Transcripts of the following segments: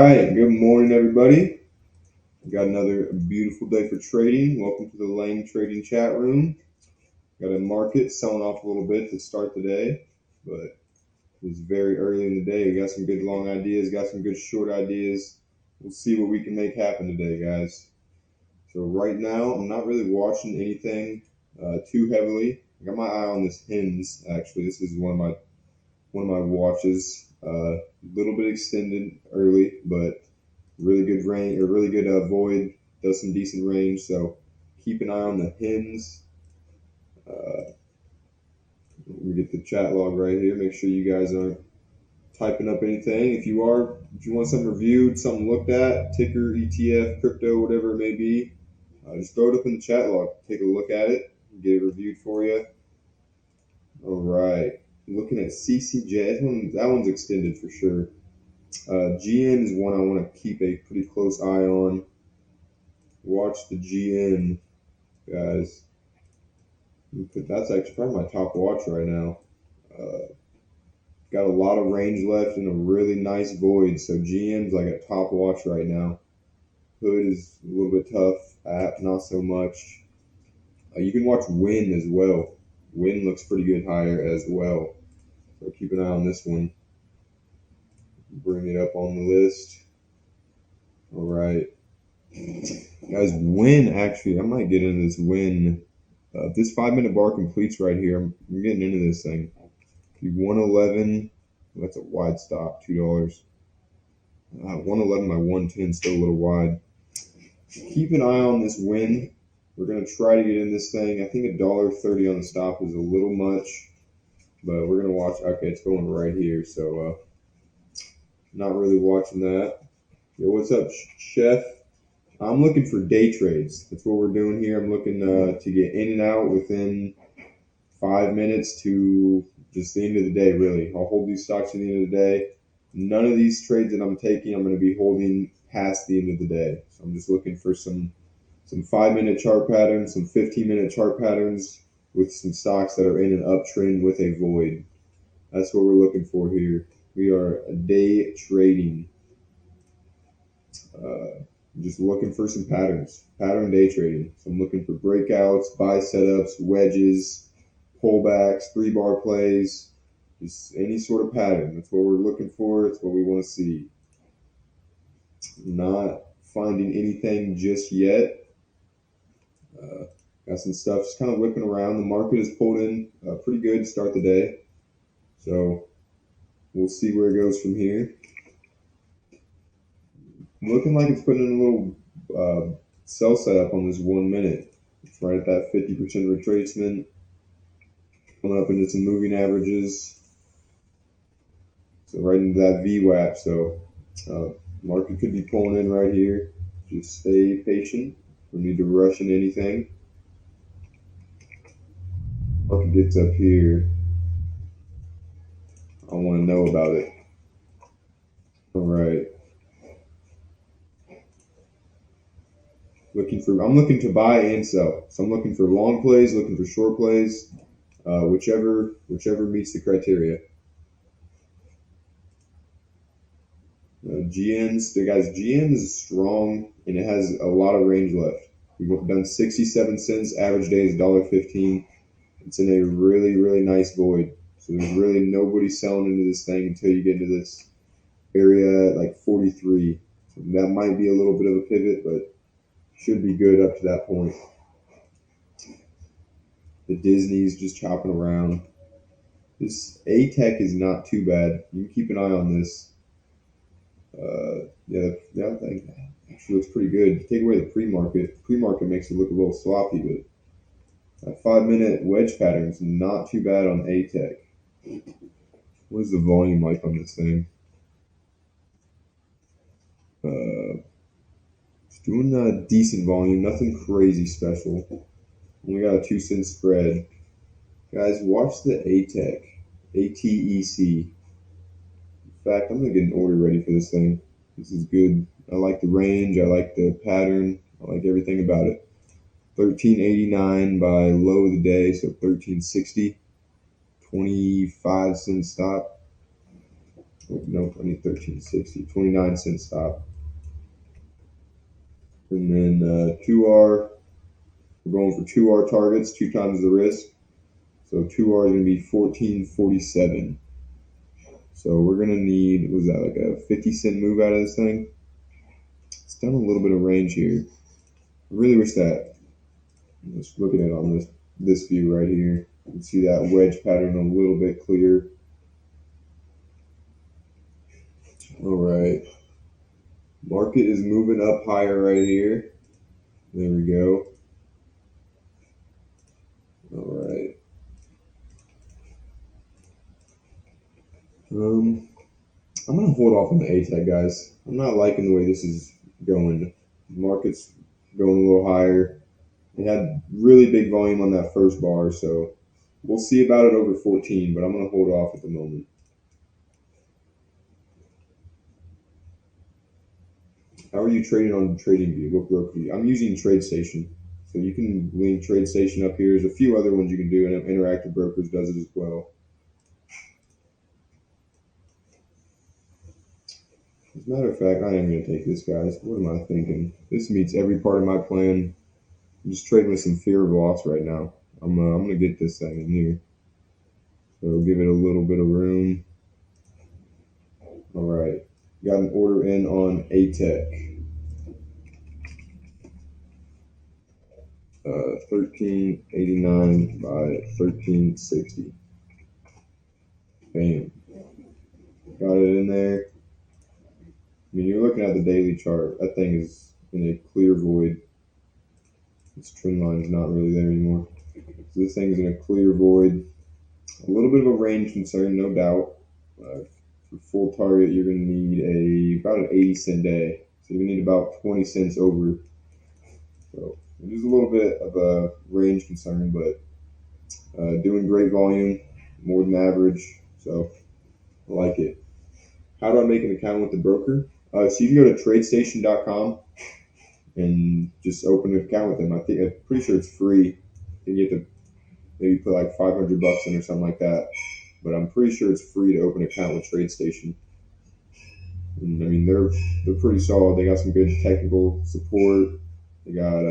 right, good morning, everybody. We got another beautiful day for trading. Welcome to the Lane Trading Chat Room. Got a market selling off a little bit to start the day, but it's very early in the day. We got some good long ideas, got some good short ideas. We'll see what we can make happen today, guys. So right now, I'm not really watching anything too heavily. I got my eye on this HINS. Actually, this is one of my watches. A little bit extended early, but really good range or really good void, does some decent range. So keep an eye on the HINS. Let me get the chat log right here. Make sure you guys aren't typing up anything. If you want something reviewed, something looked at, ticker, ETF, crypto, whatever it may be, just throw it up in the chat log. Take a look at it, get it reviewed for you. All right, looking at CCJ. That one's extended for sure. GM is one I want to keep a pretty close eye on. Watch the GM, guys. That's actually probably my top watch right now. Got a lot of range left and a really nice void. So GM's like a top watch right now. Hood is a little bit tough. App, not so much. You can watch Win as well. Win looks pretty good higher as well. So keep an eye on this one. Bring it up on the list. All right. Guys, Win actually, I might get into this Win. This 5-minute bar completes right here. I'm getting into this thing. 111, that's a wide stop, $2. 111 by 110, still a little wide. Keep an eye on this Win. We're going to try to get in this thing. I think $1.30 on the stop is a little much, but we're going to watch. Okay, it's going right here, so not really watching that. Yo, what's up, Chef? I'm looking for day trades. That's what we're doing here. I'm looking to get in and out within 5 minutes to just the end of the day, really. I'll hold these stocks to the end of the day. None of these trades that I'm taking, I'm going to be holding past the end of the day. So I'm just looking for some 5-minute chart patterns, some 15-minute chart patterns with some stocks that are in an uptrend with a void. That's what we're looking for here. We are day trading. Just looking for some patterns, pattern day trading. So I'm looking for breakouts, buy setups, wedges, pullbacks, 3-bar plays, just any sort of pattern. That's what we're looking for. It's what we want to see. Not finding anything just yet. Got some stuff just kind of whipping around. The market is pulled in pretty good to start the day. So we'll see where it goes from here. Looking like it's putting in a little sell setup on this 1 minute. It's right at that 50% retracement. Coming up into some moving averages. So right into that VWAP. So market could be pulling in right here. Just stay patient. We need to rush in anything. Market gets up here. I want to know about it. All right. I'm looking to buy and sell. So I'm looking for long plays, looking for short plays, whichever meets the criteria. GM is strong and it has a lot of range left. We've done 67 cents. Average day is $1.15. It's in a really, really nice void. So there's really nobody selling into this thing until you get into this area at like 43. So that might be a little bit of a pivot, but should be good up to that point. The Disney's just chopping around. This A-Tech is not too bad. You can keep an eye on this. That thing actually looks pretty good. Take away the pre-market. Pre-market makes it look a little sloppy, but that 5-minute wedge pattern is not too bad on A-Tech. What is the volume like on this thing? It's doing a decent volume, nothing crazy special. Only got a 2-cent spread. Guys, watch the A-Tech. ATEC. In fact, I'm going to get an order ready for this thing. This is good. I like the range. I like the pattern. I like everything about it. 13.89 by low of the day, so 13.60. 25-cent stop. Oh, nope, I need 1360. 29-cent stop. And then 2R, we're going for 2R targets, 2 times the risk. So 2R is going to be 1447. So we're going to need, was that like a 50-cent move out of this thing? It's done a little bit of range here. I really wish that, just looking at it on this view right here, you can see that wedge pattern a little bit clearer. All right. Market is moving up higher right here. There we go. All right. I'm gonna hold off on the ATEC, guys. I'm not liking the way this is going. The market's going a little higher. It had really big volume on that first bar, so we'll see about it over 14, but I'm gonna hold off at the moment. How are you trading on TradingView? What broker? I'm using TradeStation. So you can link TradeStation up here. There's a few other ones you can do, and Interactive Brokers does it as well. As a matter of fact, I am going to take this, guys. What am I thinking? This meets every part of my plan. I'm just trading with some fear of loss right now. I'm going to get this thing in here. So give it a little bit of room. All right. Got an order in on ATEC. 1389 by 1360. Bam. Got it in there. I mean, you're looking at the daily chart. That thing is in a clear void. This trend line is not really there anymore. So this thing is in a clear void. A little bit of a range concern, no doubt. For full target, you're going to need about an 80-cent day. So you're going to need about 20 cents over. So there's a little bit of a range concern, but doing great volume, more than average. So I like it. How do I make an account with the broker? So you can go to tradestation.com and just open an account with them. I'm pretty sure it's free. And you have to maybe put like $500 in or something like that. But I'm pretty sure it's free to open an account with TradeStation. And, I mean, they're pretty solid. They got some good technical support. They got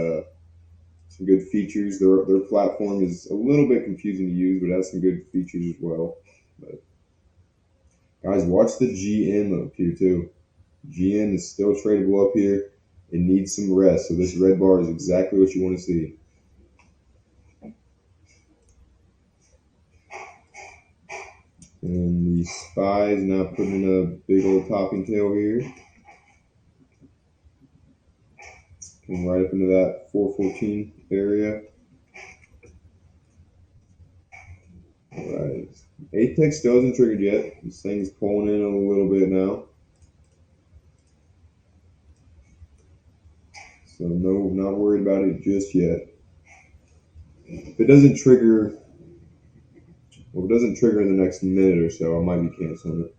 some good features. Their platform is a little bit confusing to use, but it has some good features as well. But guys, watch the GM up here too. GM is still tradable up here. It needs some rest. So this red bar is exactly what you want to see. And the SPY is now putting in a big old topping tail here. And right up into that 414 area. Alright. ATEC still hasn't triggered yet. This thing's pulling in a little bit now. So no, not worried about it just yet. If it doesn't trigger, well, if it doesn't trigger in the next minute or so, I might be canceling it.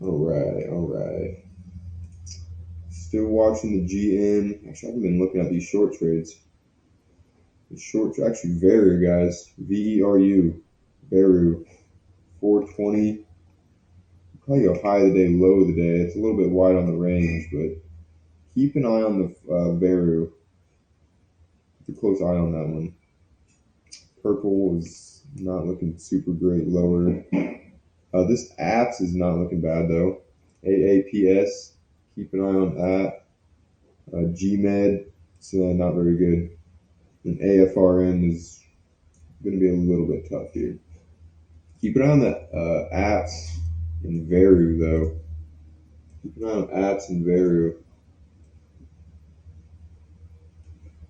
Alright. Still watching the GM. Actually, I haven't been looking at these short trades. The short, actually, Veru, guys. VERU. Veru. 420. Probably go high of the day, low of the day. It's a little bit wide on the range, but keep an eye on the Veru. Keep a close eye on that one. Purple is not looking super great lower. This apps is not looking bad though. AAPS, keep an eye on that. GMed, it's not very good. And AFRM is going to be a little bit tough here. Keep an eye on the apps and Veru though. Keep an eye on apps and Veru.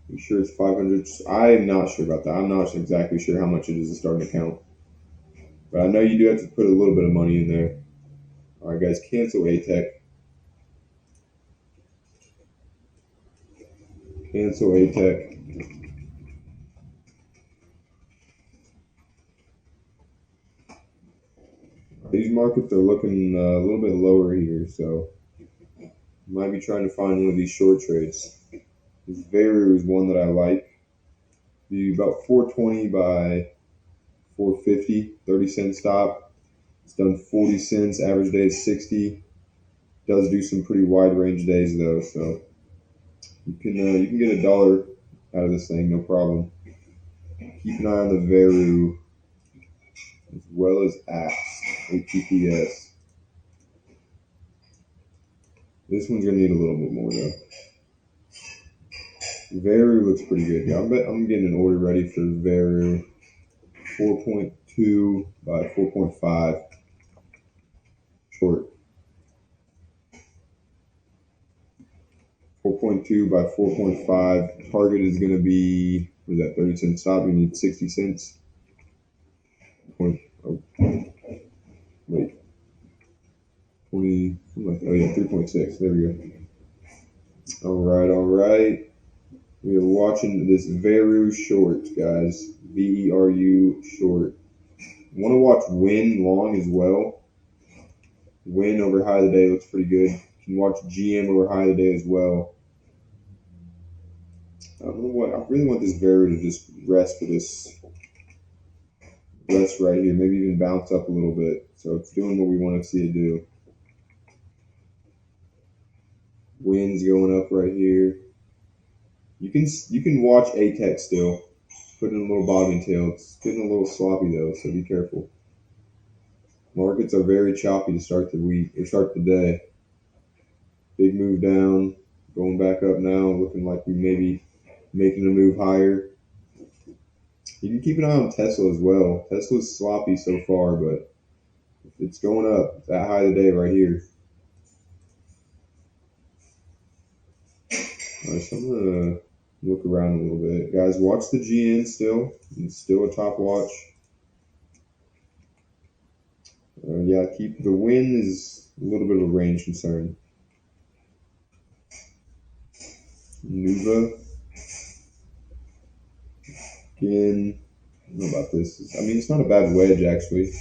I'm sure it's 500. I'm not sure about that. I'm not exactly sure how much it is to start an account. But I know you do have to put a little bit of money in there. All right, guys, cancel ATEC. Cancel ATEC. These markets are looking a little bit lower here, so might be trying to find one of these short trades. This Veru is one that I like. Be about 420 by 450, 30-cent stop. It's done 40 cents. Average day is 60. Does do some pretty wide range days though, so you can get $1 out of this thing, no problem. Keep an eye on the Veru as well as APPS. This one's gonna need a little bit more though. Veru looks pretty good. Yeah, I'm getting an order ready for Veru. 4.2 by 4.5 short. 4.2 by 4.5. Target is going to be, what is that, 30-cent stop? You need 60 cents. Oh, wait. 20, oh yeah, 3.6. There we go. All right. We are watching this Veru short, guys. VERU short. Want to watch Win long as well. Win over high of the day looks pretty good. You can watch GM over high of the day as well. I don't know what. I really want this Veru to just rest for this rest right here. Maybe even bounce up a little bit. So it's doing what we want to see it do. Winds going up right here. You can watch ATEC still. Put in a little bobbing tail. It's getting a little sloppy though, so be careful. Markets are very choppy to start the week or start the day. Big move down, going back up now, looking like we may be making a move higher. You can keep an eye on Tesla as well. Tesla's sloppy so far, but it's going up. It's that high of the day right here. All right, so I'm gonna look around a little bit, guys. Watch the GN still. It's still a top watch. Yeah, keep the win is a little bit of a range concern. Nuva. Again, I don't know about this. I mean, it's not a bad wedge actually.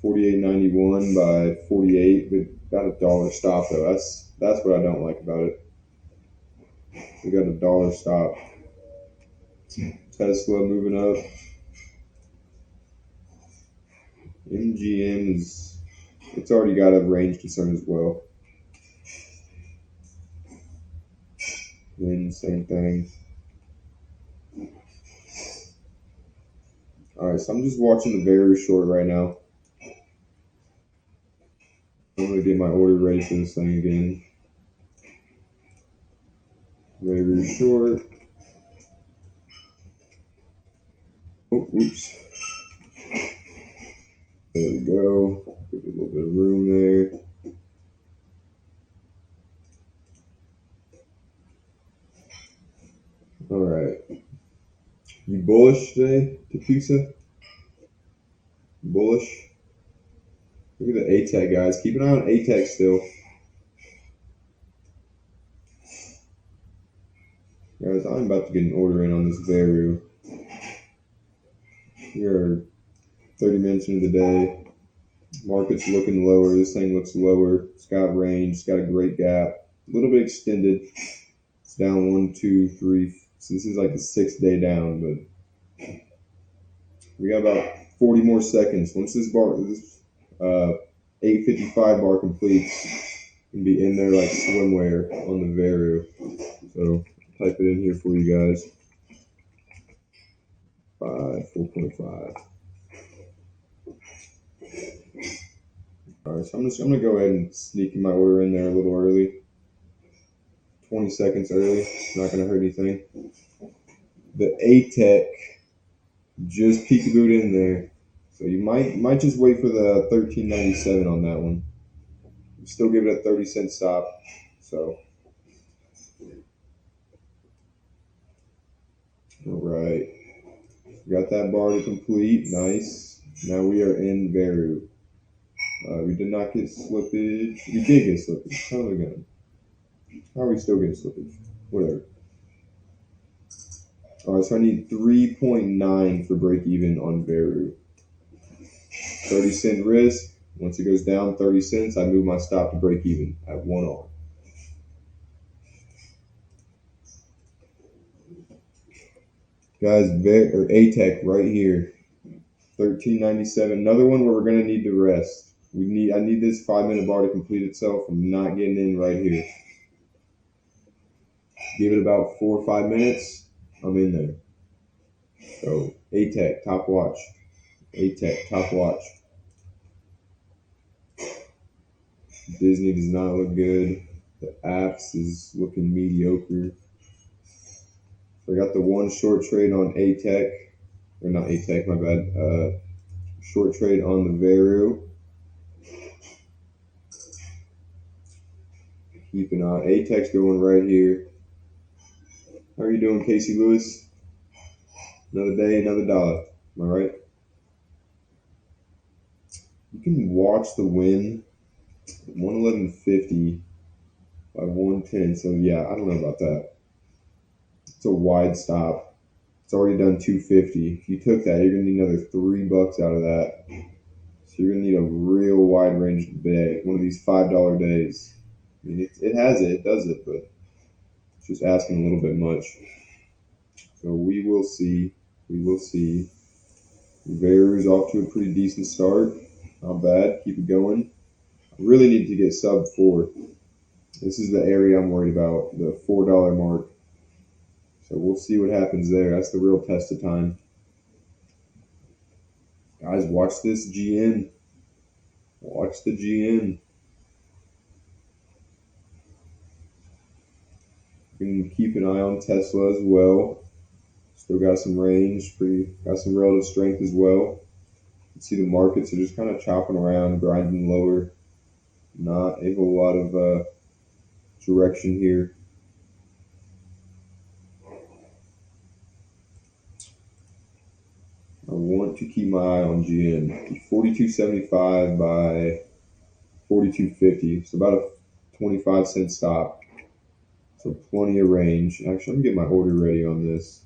48.91 by 48, but got $1 stop though. That's what I don't like about it. We got $1 stop. Tesla moving up. MGM it's already got a range concern as well. Then same thing. All right, so I'm just watching the very short right now. I'm gonna get my order ready for this thing again. Very short. Oh, oops. There we go. Give it a little bit of room there. All right. You bullish today, Takusa? Bullish? Look at the ATEC, guys. Keep an eye on ATEC still. Guys, I'm about to get an order in on this Veru. We are 30 minutes into the day. Market's looking lower. This thing looks lower. It's got range. It's got a great gap. A little bit extended. It's down 1, 2, 3. So this is like the 6th day down, but we got about 40 more seconds. Once this 855 bar completes, we can be in there like swimwear on the Veru. So type it in here for you guys. 4.5. All right, so I'm gonna go ahead and sneak my order in there a little early. 20 seconds early. Not gonna hurt anything. The ATEC just peekabooed in there, so you might just wait for the 13.97 on that one. Still give it a 30-cent stop. So, all right, got that bar to complete. Nice. Now we are in Veru. We did not get slippage. We did get slippage. Son of a gun. How are we still getting slippage? Whatever. All right, so I need 3.9 for break even on Veru. 30-cent risk. Once it goes down 30 cents, I move my stop to break even at 1R. Guys, ATEC right here. $13.97. Another one where we're gonna need to rest. I need this 5-minute bar to complete itself. I'm not getting in right here. Give it about 4 or 5 minutes. I'm in there. So ATEC top watch. ATEC top watch. Disney does not look good. The apps is looking mediocre. So I got the one short trade on ATEC, or not ATEC, my bad. Short trade on the Veru. Keep an eye. ATEC's going right here. How are you doing, Casey Lewis? Another day, another dollar. Am I right? You can watch the win 111.50 by 110. So yeah, I don't know about that. It's a wide stop. It's already done 250. If you took that, you're gonna need another $3 out of that. So you're gonna need a real wide range day, one of these $5 days. I mean, it has it, it does it, but it's just asking a little bit much. So we will see. We will see. Veru's off to a pretty decent start. Not bad. Keep it going. I really need to get sub 4. This is the area I'm worried about, the $4 mark. So we'll see what happens there. That's the real test of time. Guys, watch this GN. Watch the GN. You can keep an eye on Tesla as well. Still got some range, got some relative strength as well. You can see the markets are just kind of chopping around, grinding lower. Not a whole lot of direction here. I want to keep my eye on GN. 42.75 by 42.50. So about a 25-cent stop. So plenty of range. Actually, I'm going to get my order ready on this.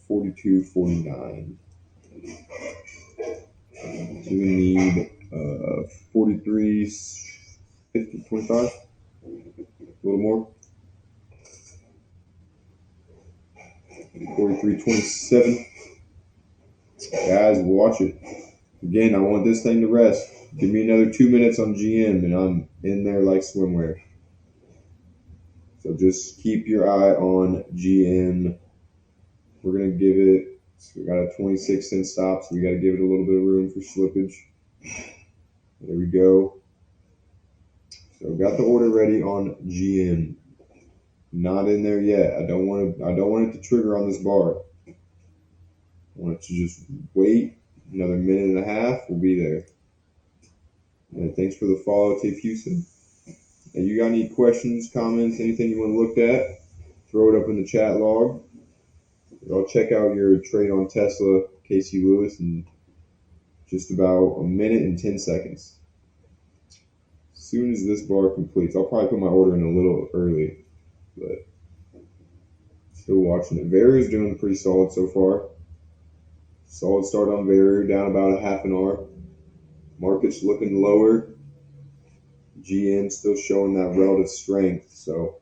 42.49. So we need 43.50, 25. A little more. 43.27. Guys, watch it. Again, I want this thing to rest. Give me another 2 minutes on GM, and I'm in there like swimwear. So just keep your eye on GM. We're going to give it, so we got a 26-cent stop, so we got to give it a little bit of room for slippage. There we go. So got the order ready on GM. Not in there yet. I don't want it to trigger on this bar. I want it to just wait another minute and a half. We'll be there. And thanks for the follow, Tape Houston. And you got any questions, comments, anything you want to look at? Throw it up in the chat log. I'll check out your trade on Tesla, Casey Lewis, in just about a minute and 10 seconds. As soon as this bar completes, I'll probably put my order in a little early, but still watching it. Veru's doing pretty solid so far. Solid start on Veru, down about a half an hour. Market's looking lower. GN still showing that relative strength, so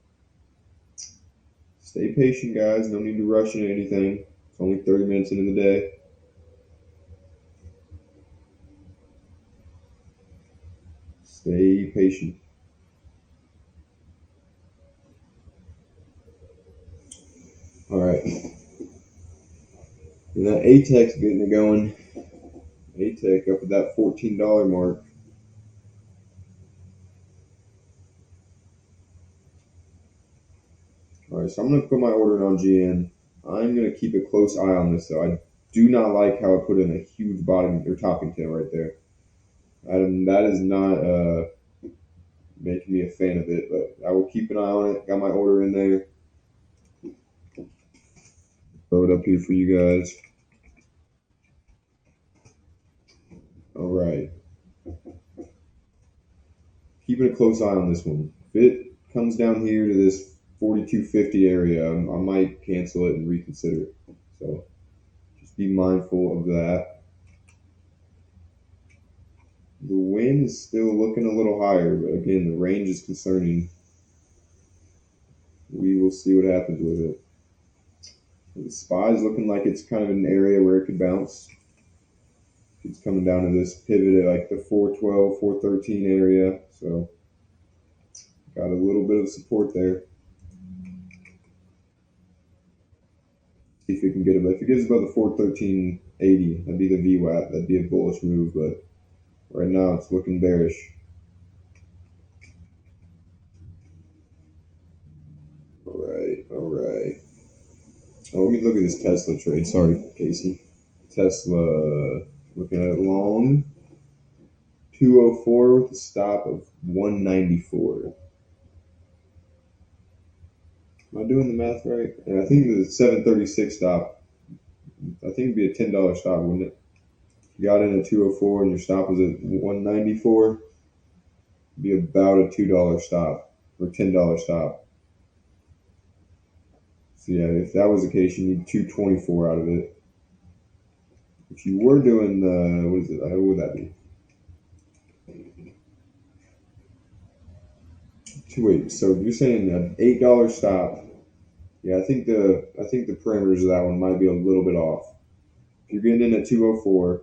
stay patient, guys. No need to rush into anything. It's only 30 minutes into the day. Stay patient. All right. And that ATEC's getting it going. ATEC up at that $14 mark. All right, so I'm going to put my order in on GN. I'm going to keep a close eye on this, though. I do not like how I put in a huge bottom or topping tail right there. That is not making me a fan of it, but I will keep an eye on it. Got my order in there. Throw it up here for you guys. All right. Keeping a close eye on this one. If it comes down here to this 42.50 area, I might cancel it and reconsider it. So just be mindful of that. The wind is still looking a little higher, but again, the range is concerning. We will see what happens with it. The SPY is looking like it's kind of an area where it could bounce. It's coming down to this pivot at like the 412, 413 area. So got a little bit of support there. See if it can get it. If it gets above the 413.80, that'd be the VWAP. That'd be a bullish move. But right now it's looking bearish. All right, all right. Oh, let me look at this Tesla trade. Sorry, Casey. Tesla, looking at it long. 204 with a stop of 194. Am I doing the math right? And I think the 736 stop, I think it'd be a $10 stop, wouldn't it? If you got in at 204 and your stop was at 194, it'd be about a $2 stop or $10 stop. So yeah, if that was the case, you need 224 out of it. If you were doing the, what is it? How would that be? Wait, so you're saying an $8 stop? Yeah, I think the parameters of that one might be a little bit off. If you're getting in at 204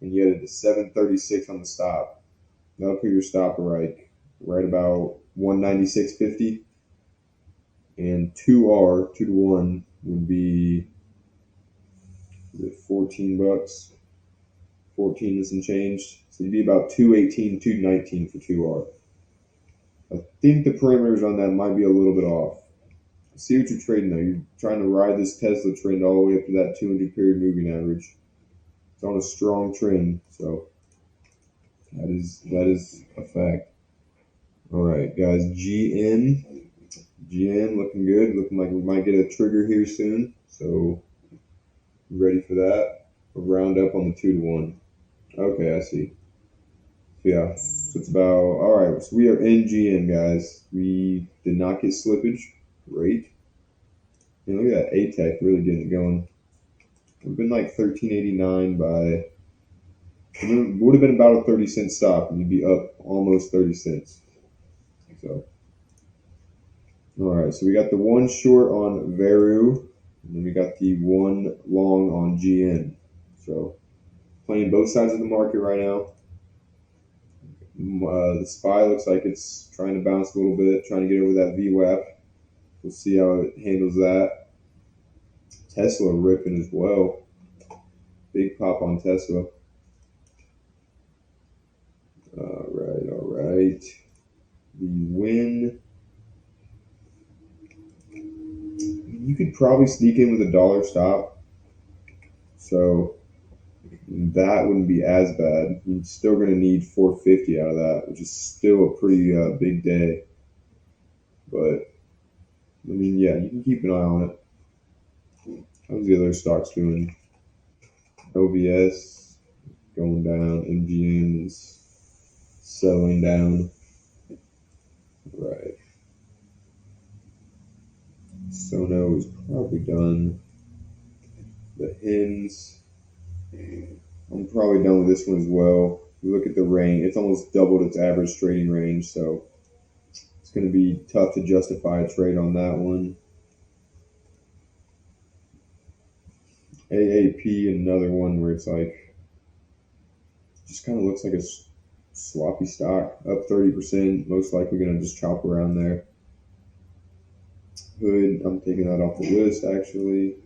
and you had it to 736 on the stop, that'll put your stop right about 196.50, and 2R 2 to 1 would be, is it $14? 14 and some change. So you'd be about 218, 219 for 2R. I think the parameters on that might be a little bit off. See what you're trading though. You're trying to ride this Tesla trend all the way up to that 200 period moving average. It's on a strong trend, so that is a fact. All right, guys. GM looking good. Looking like we might get a trigger here soon. So ready for that. A round up on the 2 to 1. Okay, I see. So yeah, so it's about, all right. So we are in GM, guys. We did not get slippage. Great. And look at that ATEC really getting it going. We've been like 1389 by, it would have been about a 30-cent stop, and you'd be up almost 30 cents. So, all right. So we got the one short on Veru, and then we got the one long on GN. So playing both sides of the market right now. The SPY looks like it's trying to bounce a little bit, trying to get over that VWAP. We'll see how it handles that. Tesla ripping as well. Big pop on Tesla. All right. The win. You could probably sneak in with a dollar stop. So that wouldn't be as bad. You're still going to need 450 out of that, which is still a pretty big day. But, I mean, yeah, you can keep an eye on it. How's the other stocks doing? OBS going down. MGM is settling down. Right. Sono is probably done. The hens, I'm probably done with this one as well. If you look at the range, it's almost doubled its average trading range, so it's going to be tough to justify a trade on that one. AAP, another one where it's like, just kind of looks like a sloppy stock, up 30%, most likely going to just chop around there. Hood, I'm taking that off the list actually.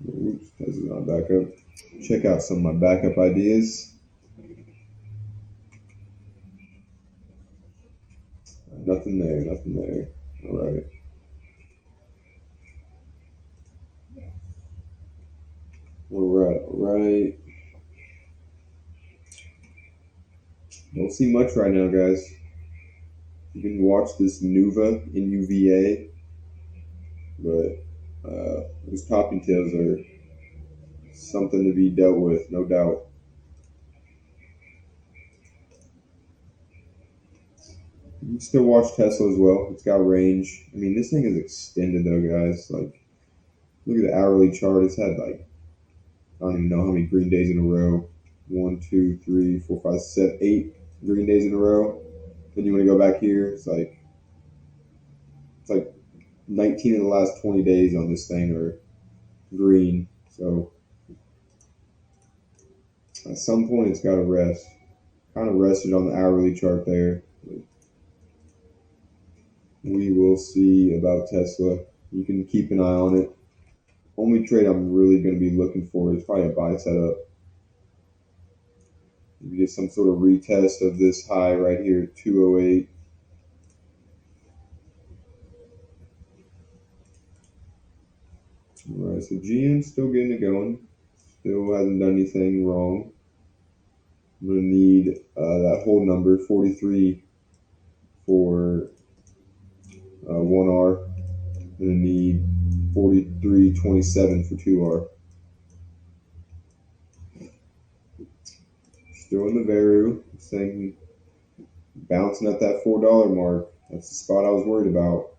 Oops, this is not backup. Check out some of my backup ideas. Nothing there, nothing there. All right. All right. Don't see much right now, guys. You can watch this Nuva, NUVA, but those topping tails are something to be dealt with, no doubt. You can still watch Tesla as well. It's got range. I mean, this thing is extended though, guys. Like, look at the hourly chart. It's had like, I don't even know how many green days in a row. 1, 2, 3, 4, 5, 7, 8 green days in a row. Then you want to go back here. It's like 19 of the last 20 days on this thing are green. So at some point it's got to rest. Kind of rested on the hourly chart there. We will see about Tesla. You can keep an eye on it. Only trade I'm really going to be looking for is probably a buy setup. You get some sort of retest of this high right here, 208. All right, so GM's still getting it going. Still hasn't done anything wrong. I'm going to need that whole number, 43 for 1R. I'm going to need 43.27 for 2R. Still in the Veru, saying bouncing at that $4 mark. That's the spot I was worried about.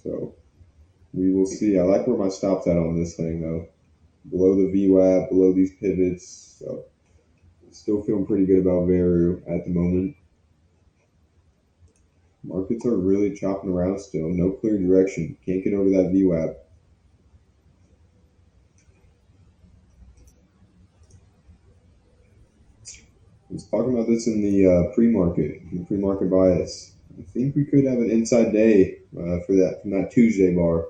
So we will see. I like where my stop's at on this thing though. Below the VWAP, below these pivots. So still feeling pretty good about Veru at the moment. Markets are really chopping around still. No clear direction. Can't get over that VWAP. I was talking about this in the pre-market bias. I think we could have an inside day for that from that Tuesday bar.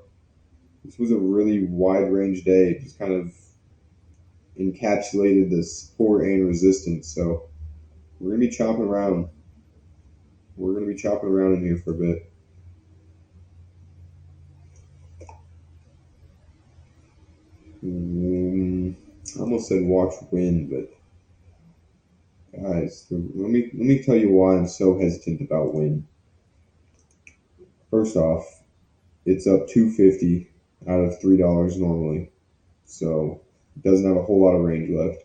This was a really wide range day. It just kind of encapsulated the support and resistance. So we're gonna be chopping around. We're gonna be chopping around in here for a bit. I almost said watch win, but guys, let me tell you why I'm so hesitant about win. First off, it's up 250 out of $3 normally, so it doesn't have a whole lot of range left.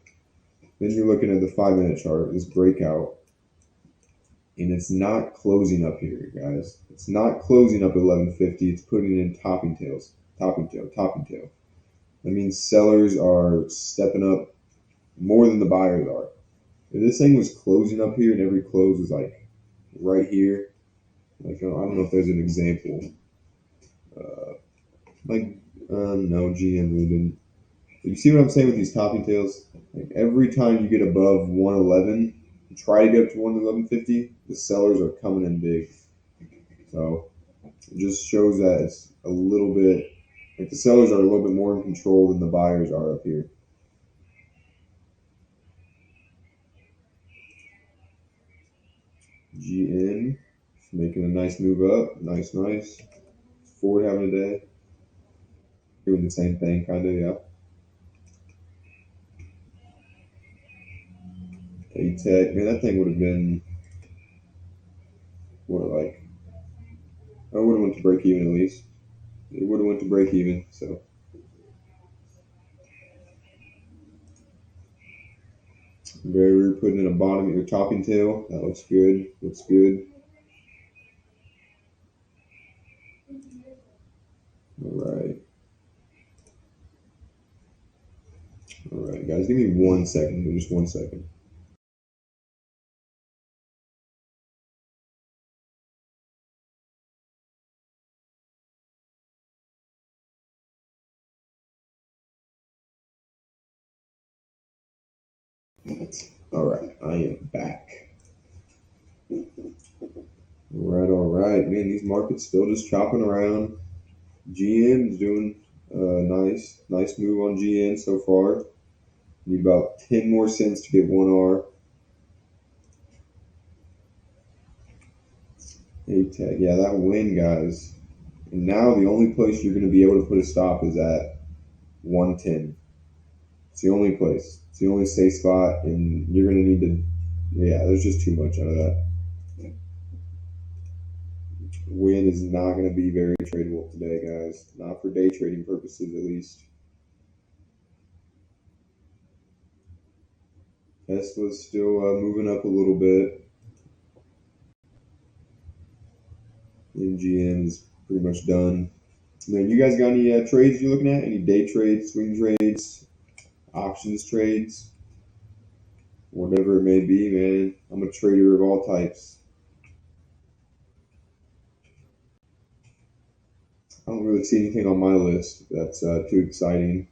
Then you're looking at the 5-minute chart, this breakout, and it's not closing up here, guys. It's not closing up at 1150. It's putting in topping tail. That means sellers are stepping up more than the buyers are. If this thing was closing up here and every close was like right here, like I don't know if there's an example. No, GM really didn't. You see what I'm saying with these topping tails? Like every time you get above 111, you try to get up to 111.50, the sellers are coming in big. So it just shows that it's a little bit like the sellers are a little bit more in control than the buyers are up here. GN making a nice move up. Nice. Ford having a day. Doing the same thing, kind of, yeah. A-Tech, man, that thing would have been, what, like, I would have went to break even at least. It would have went to break even, so. Very putting in a bottom of your topping tail. That looks good. All right, guys, give me 1 second here, just 1 second. All right, I am back. All right, man, these markets still just chopping around. GM is doing nice move on GN so far. Need about 10 more cents to get 1R. A-Tech, yeah, that win, guys. And now the only place you're going to be able to put a stop is at 110. It's the only place. It's the only safe spot, and you're going to need to. Yeah, there's just too much out of that. Win is not going to be very tradable today, guys. Not for day trading purposes, at least. Tesla's still moving up a little bit. MGM is pretty much done. Man, you guys got any trades you're looking at? Any day trades, swing trades, options trades? Whatever it may be, man. I'm a trader of all types. I don't really see anything on my list that's too exciting.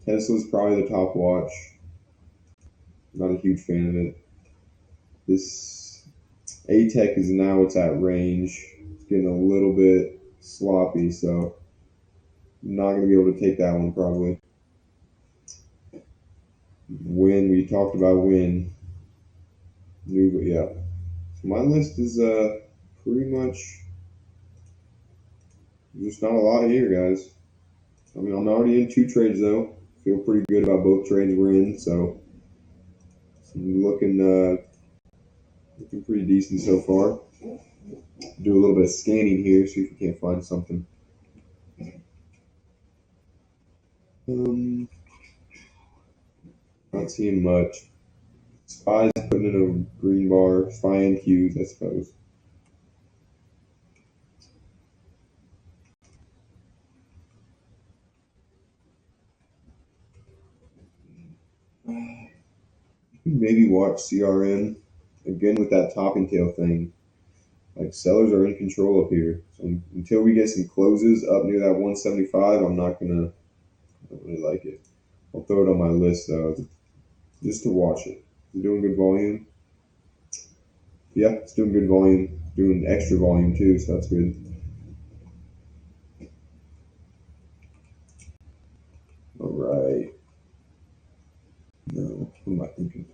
Tesla's probably the top watch. Not a huge fan of it. This A-Tech is now it's at range. It's getting a little bit sloppy, so I'm not going to be able to take that one probably. When we talked about when new, yeah. So my list is pretty much just not a lot here, guys. I mean, I'm already in 2 trades though. Feel pretty good about both trades we're in, so I'm looking pretty decent so far. Do a little bit of scanning here, see if we can't find something. Not seeing much. Spy's putting in a green bar. Spy and Qs, I suppose. Maybe watch CRM again with that topping tail thing. Like sellers are in control up here. So until we get some closes up near that 175, I don't really like it. I'll throw it on my list though, just to watch it. It's doing good volume. Yeah, it's doing good volume. Doing extra volume too, so that's good. All right. No, what am I thinking?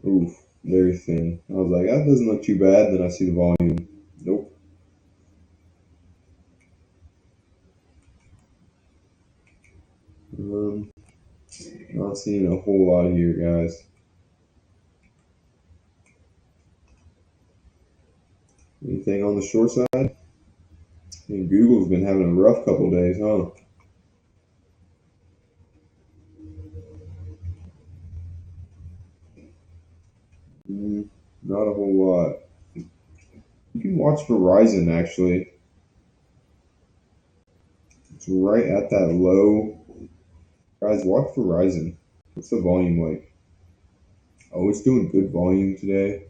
Oof, very thin. I was like, that doesn't look too bad. Then I see the volume. Nope. Um, Not seeing a whole lot here, guys. Anything on the short side? And Google's been having a rough couple days, huh? Mm, Not a whole lot. You can watch Verizon actually. It's right at that low. Guys, watch Verizon. What's the volume like? Oh, it's doing good volume today.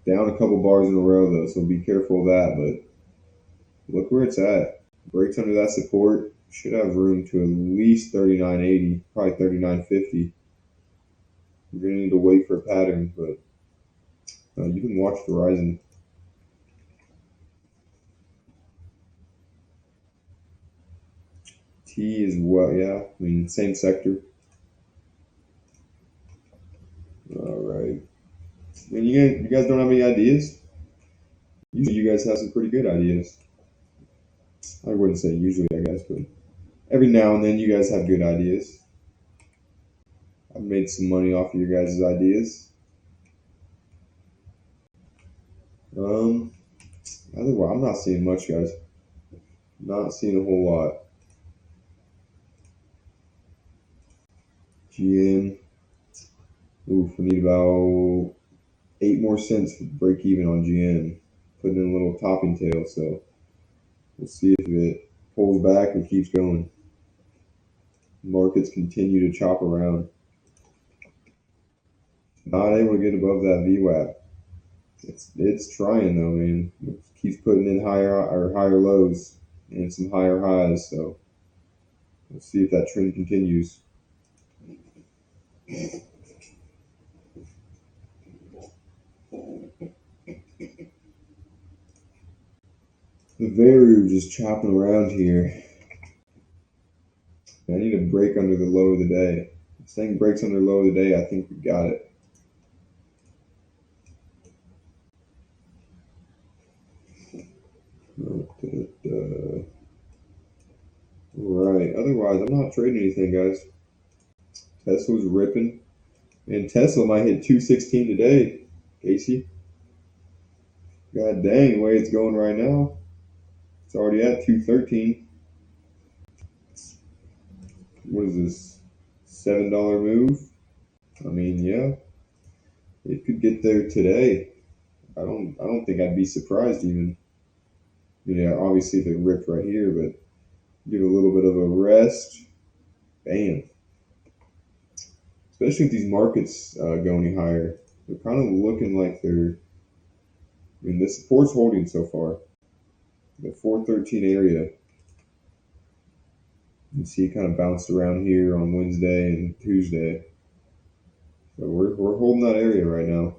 Down a couple bars in a row though, so be careful of that. But look where it's at. Breaks under that support. Should have room to at least 39.80, probably 39.50. You're gonna need to wait for a pattern, but you can watch Verizon. T is what? Yeah, I mean same sector. All right. And you guys don't have any ideas? Usually you guys have some pretty good ideas. I wouldn't say usually, I guess, but every now and then you guys have good ideas. I've made some money off of your guys' ideas. Um, Otherwise, I'm not seeing much, guys. Not seeing a whole lot. GM. Oof, we need about 8 more cents to break even on GM. Putting in a little topping tail, so we'll see if it pulls back or keeps going. Markets continue to chop around. Not able to get above that VWAP. It's trying though, man. It keeps putting in higher lows and some higher highs. So we'll see if that trend continues. The Veru just chopping around here. I need a break under the low of the day. If this thing breaks under the low of the day, I think we got it. Right. Otherwise, I'm not trading anything, guys. Tesla's ripping, and Tesla might hit 216 today. Casey. God dang, the way it's going right now, it's already at 213. What is this? $7 move? I mean, yeah, it could get there today. I don't think I'd be surprised even. Yeah, obviously if it ripped right here, but give a little bit of a rest. Bam. Especially if these markets go any higher, they're kind of looking like they're I mean, the support's holding so far. The 413 area. You see it kind of bounced around here on Wednesday and Tuesday. So we're holding that area right now.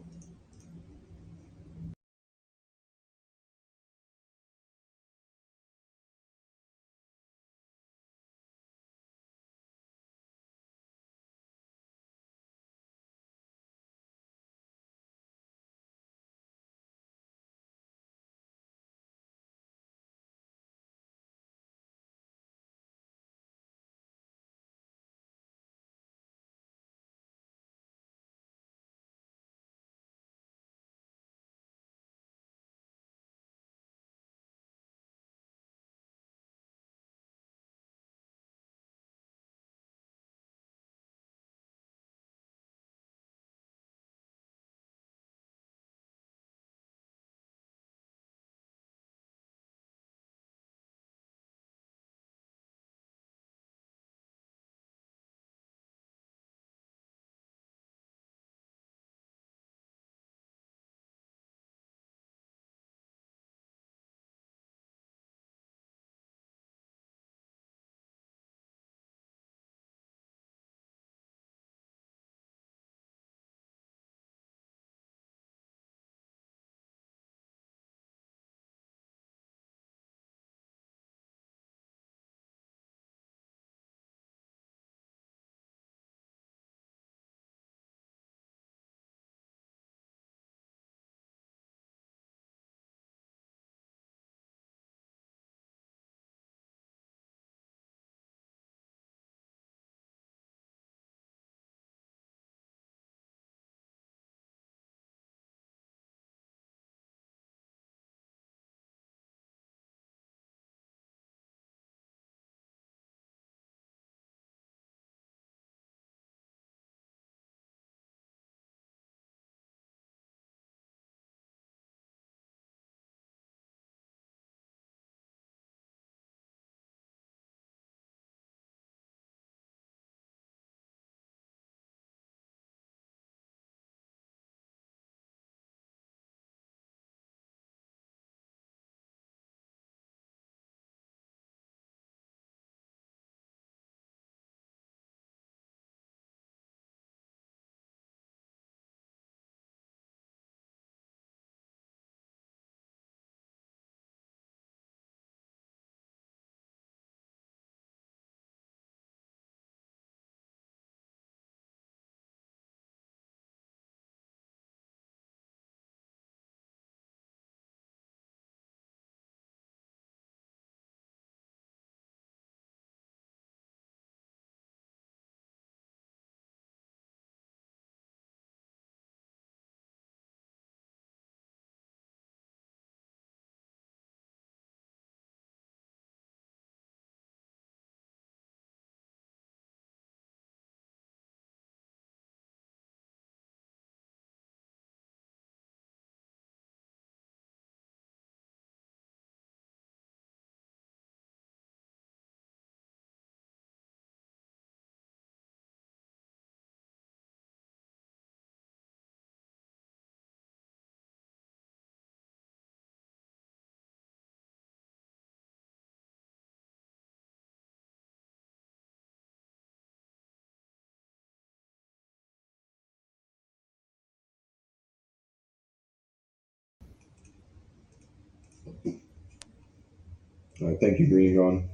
All right, thank you, Green Gone.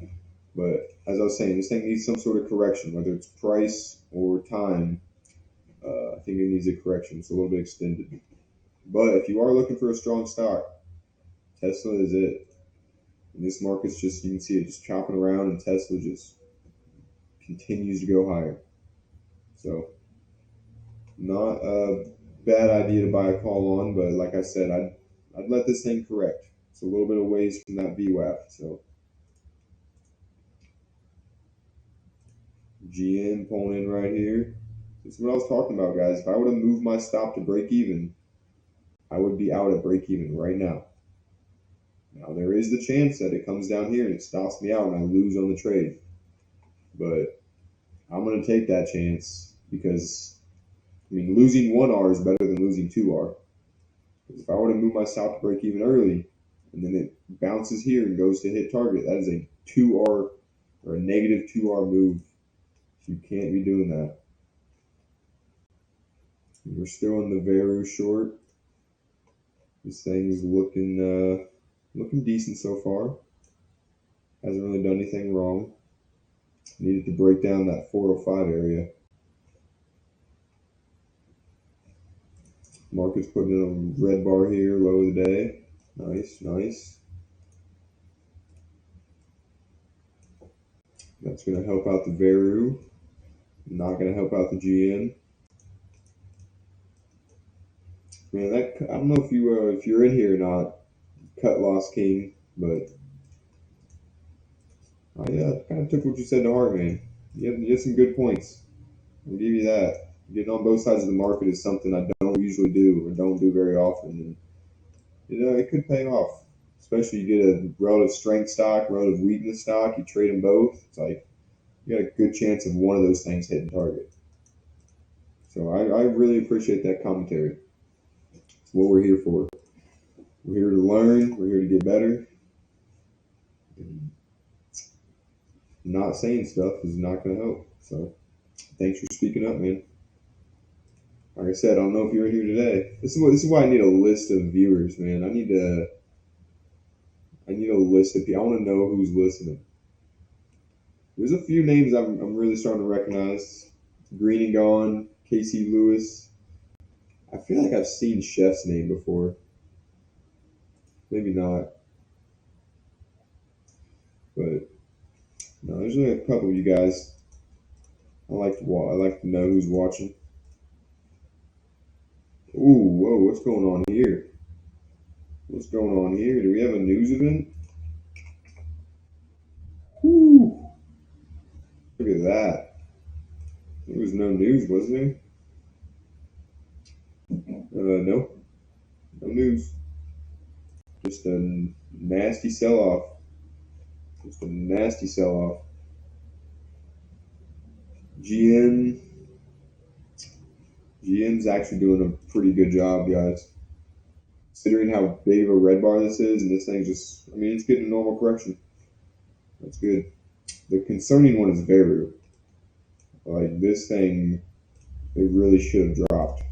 But as I was saying, this thing needs some sort of correction, whether it's price or time. I think it needs a correction. It's a little bit extended. But if you are looking for a strong stock, Tesla is it. And this market's just, you can see it just chopping around, and Tesla just continues to go higher. So, not a bad idea to buy a call on, but like I said, I'd let this thing correct. It's a little bit of ways from that VWAP. So, GM pulling in right here. That's what I was talking about, guys. If I would have moved my stop to break even, I would be out at break even right now. Now, there is the chance that it comes down here and it stops me out and I lose on the trade. But I'm going to take that chance because, I mean, losing 1R is better than losing 2R. Because if I were to move my stop to break even early, and then it bounces here and goes to hit target, that is a 2R or a negative 2R move. So you can't be doing that. We're still in the Veru short. This thing's looking decent so far. Hasn't really done anything wrong. Needed to break down that 405 area. Market's putting in a red bar here, low of the day. Nice, nice. That's going to help out the Veru. Not going to help out the GN. Man, that I don't know if you're in here or not, cut loss king, but I kind of took what you said to heart, man. You had some good points. I'll give you that. Getting on both sides of the market is something I don't usually do or don't do very often, and it could pay off. Especially you get a relative strength stock, relative weakness stock. You trade them both. It's like you got a good chance of one of those things hitting target. So I really appreciate that commentary. It's what we're here for. We're here to learn. We're here to get better. And not saying stuff is not going to help. So thanks for speaking up, man. Like I said, I don't know if you're in here today. This is why I need a list of viewers, man. I need a list of people. I want to know who's listening. There's a few names I'm really starting to recognize. Green and Gone, Casey Lewis. I feel like I've seen Chef's name before. Maybe not. But no, there's only a couple of you guys. I like to know who's watching. Ooh, whoa, what's going on here? What's going on here? Do we have a news event? Woo! Look at that. There was no news, was there? No. No news. Just a nasty sell-off. Just a nasty sell-off. GN's actually doing a pretty good job, guys. Considering how big of a red bar this is, and this thing's just, it's getting a normal correction. That's good. The concerning one is Veru. Like, this thing, it really should have dropped.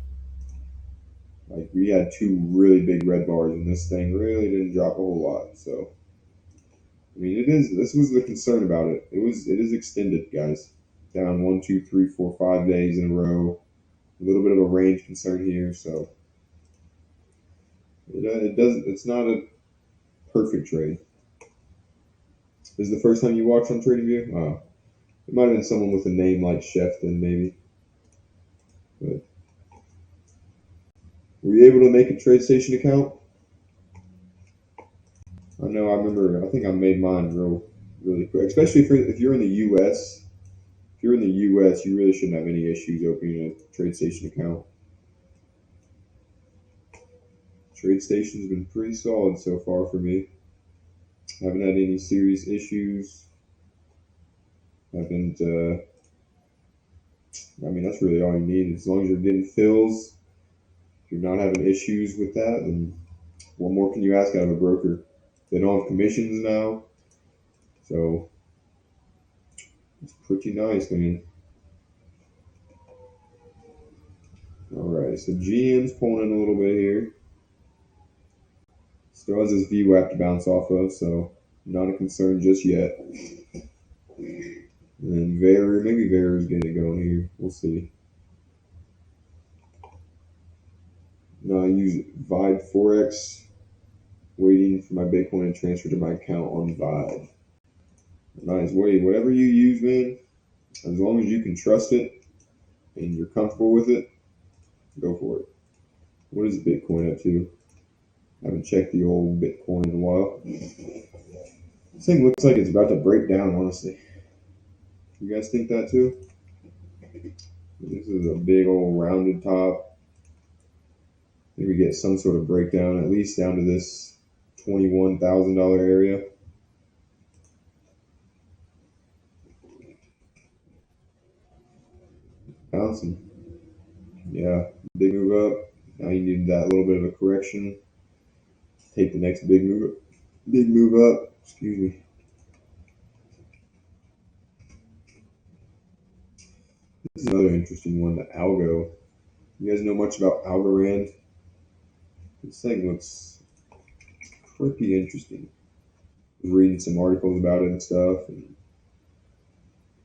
Like, we had two really big red bars, and this thing really didn't drop a whole lot. So, this was the concern about it. It is extended, guys. Down 1, 2, 3, 4, 5 days in a row. A little bit of a range concern here, so it's not a perfect trade. This is the first time you watched on TradingView? Wow. It might have been someone with a name like Chef then, maybe. But were you able to make a TradeStation account? I know. I think I made mine really quick. Especially if you're in the U.S. If you're in the U.S., you really shouldn't have any issues opening a TradeStation account. TradeStation's been pretty solid so far for me. Haven't had any serious issues. Haven't. That's really all you need. As long as you're getting fills, if you're not having issues with that, then what more can you ask out of a broker? They don't have commissions now, so it's pretty nice, man. All right, so GM's pulling in a little bit here. Still has this VWAP to bounce off of, so not a concern just yet. And then maybe Veru's getting it going here. We'll see. No, I use Vibe Forex, waiting for my Bitcoin to transfer to my account on Vibe. Nice. Whatever you use, man, as long as you can trust it and you're comfortable with it, go for it. What is Bitcoin up to? I haven't checked the old Bitcoin in a while. This thing looks like it's about to break down, honestly. You guys think that too? This is a big old rounded top. Maybe get some sort of breakdown, at least down to this $21,000 area. Bouncing. Yeah, big move up. Now you needed that little bit of a correction. Take the next big move up. Excuse me. This is another interesting one, the algo. You guys know much about Algorand? This thing looks pretty interesting. I was reading some articles about it and stuff, and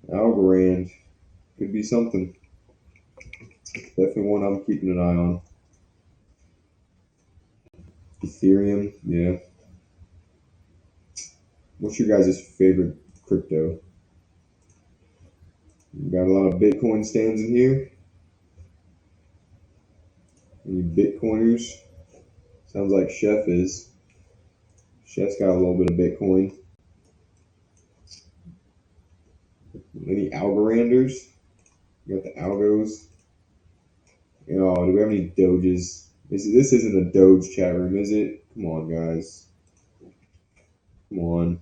Algorand could be something. Definitely one I'm keeping an eye on. Ethereum, yeah. What's your guys' favorite crypto? We got a lot of Bitcoin stands in here. Any Bitcoiners? Sounds like Chef is. Chef's got a little bit of Bitcoin. Any Algoranders? You got the Algos. Do we have any Doges? This isn't a Doge chat room, is it? Come on, guys. Come on.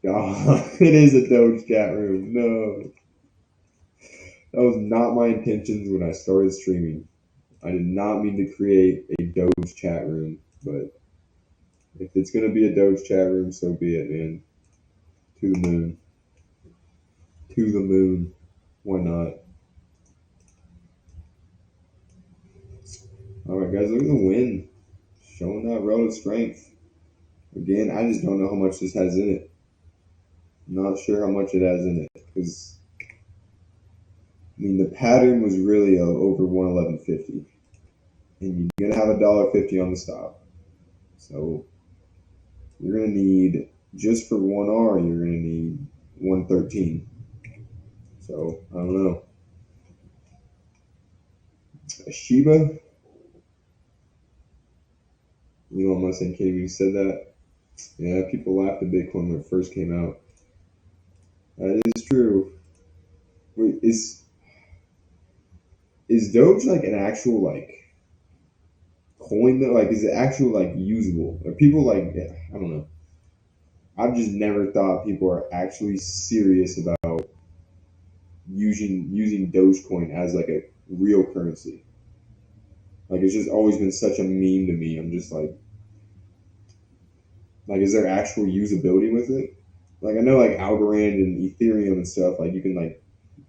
God, it is a Doge chat room. No. That was not my intentions when I started streaming. I did not mean to create a Doge chat room, but if it's going to be a Doge chat room, so be it, man. To the moon. To the moon. Why not? All right, guys, look at the win. Showing that relative strength. Again, I just don't know how much this has in it. I'm not sure how much it has in it because the pattern was really over 111.50, and you're gonna have $1.50 on the stop. So you're gonna need, just for 1R, you're gonna need 113. So I don't know. Shiba, Elon Musk and Katie said that. Yeah, people laughed at Bitcoin when it first came out. That is true. Wait, is Doge like an actual like coin though? Like, is it actual like usable? Are people like, yeah, I don't know. I've just never thought people are actually serious about using Dogecoin as like a real currency. Like, it's just always been such a meme to me. I'm just like, is there actual usability with it? Like, I know like Algorand and Ethereum and stuff. Like, you can like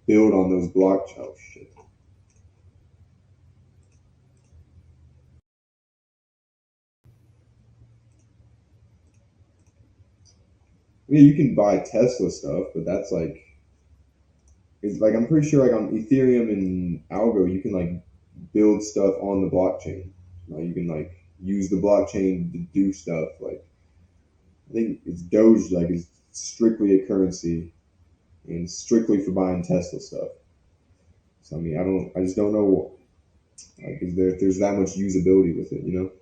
build on those blocks. Oh shit. Yeah, you can buy Tesla stuff, but that's like, it's like, I'm pretty sure like on Ethereum and Algo, you can like build stuff on the blockchain. Like, you can like use the blockchain to do stuff. Like, I think it's Doge, like, is strictly a currency and strictly for buying Tesla stuff. So I just don't know, like, if there's that much usability with it.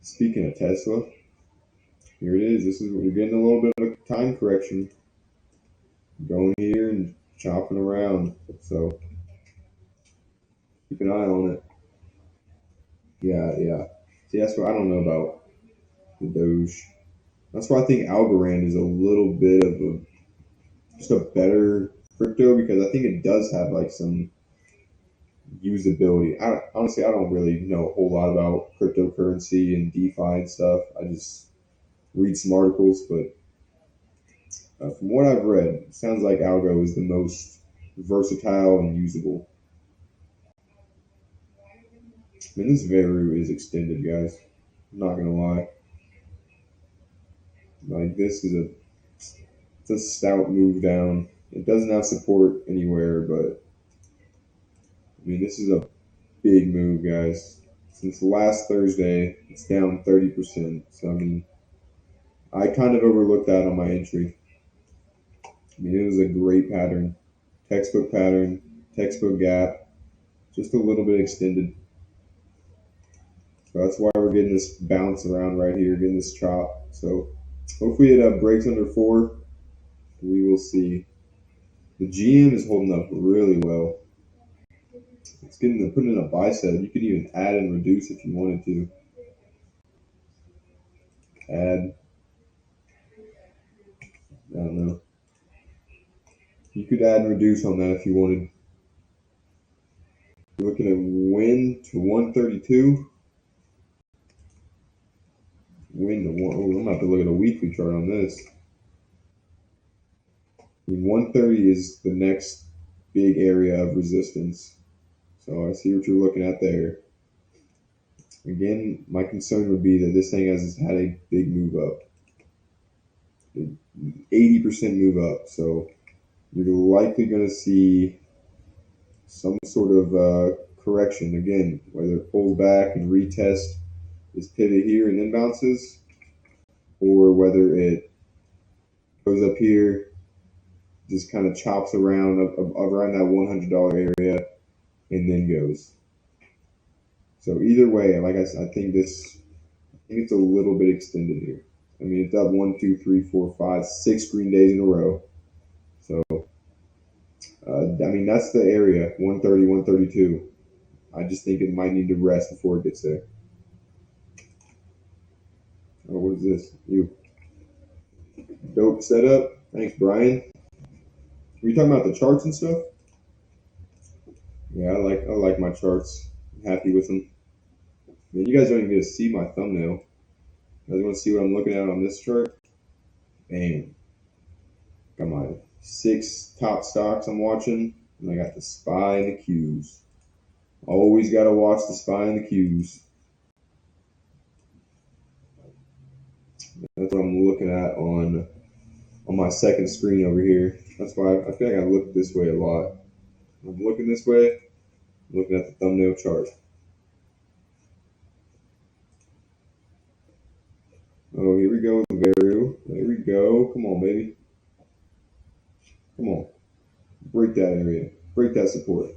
Speaking of Tesla, here it is. This is, you're getting a little bit of a time correction. Going here and chopping around. So keep an eye on it. Yeah, yeah. See, that's what I don't know about the Doge. That's why I think Algorand is a little bit of just a better crypto, because I think it does have like some usability. Honestly, I don't really know a whole lot about cryptocurrency and DeFi and stuff. I just read some articles, but from what I've read, it sounds like Algo is the most versatile and usable. I mean, this Veru is extended, guys. I'm not gonna lie. Like, this is it's a stout move down. It doesn't have support anywhere, but I mean, this is a big move, guys. Since last Thursday, it's down 30%. So I mean, I kind of overlooked that on my entry. I mean, it was a great pattern, pattern, textbook gap, just a little bit extended. So that's why we're getting this bounce around right here, getting this chop. So hopefully it breaks under 4. We will see. The GM is holding up really well. It's getting put in a bicep. You could even add and reduce if you wanted to. Add, I don't know. You could add and reduce on that if you wanted. looking at win to 132. Win to one. Oh, I'm gonna have to look at a weekly chart on this. 130 is the next big area of resistance. So I see what you're looking at there. Again, my concern would be that this thing has had a big move up. 80% move up. So you're likely going to see some sort of correction. Again, whether it pulls back and retest this pivot here and then bounces, or whether it goes up here, just kind of chops around around that $100 area and then goes. So either way, like I said, I think it's a little bit extended here. I mean, it's up 1, 2, 3, 4, 5, 6 green days in a row. So, I mean, that's the area, 130, 132. I just think it might need to rest before it gets there. Oh, what is this? You dope setup. Thanks, Brian. Were you talking about the charts and stuff? Yeah, I like my charts. I'm happy with them. Man, you guys don't even get to see my thumbnail. You guys want to see what I'm looking at on this chart? Man, got my 6 top stocks I'm watching, and I got the SPY and the Qs. Always got to watch the SPY and the Qs. That's what I'm looking at on my second screen over here. That's why I feel like I look this way a lot. When I'm looking this way, I'm looking at the thumbnail chart. Oh, here we go with the Veru. There we go. Come on, baby. Come on. Break that area. Break that support.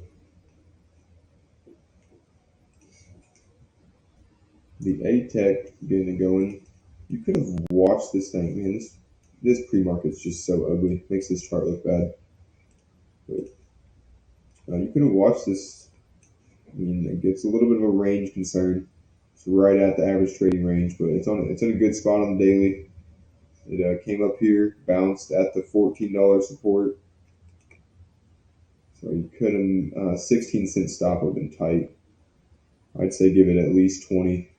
The A-Tech getting it going. You could have watched this thing. Man, this pre-market's just so ugly. Makes this chart look bad. But you could have watched this. I mean, it gets a little bit of a range concern. It's right at the average trading range, but it's in a good spot on the daily. It came up here, bounced at the $14 support. So you could have 16-cent stop would have been tight. I'd say give it at least 20.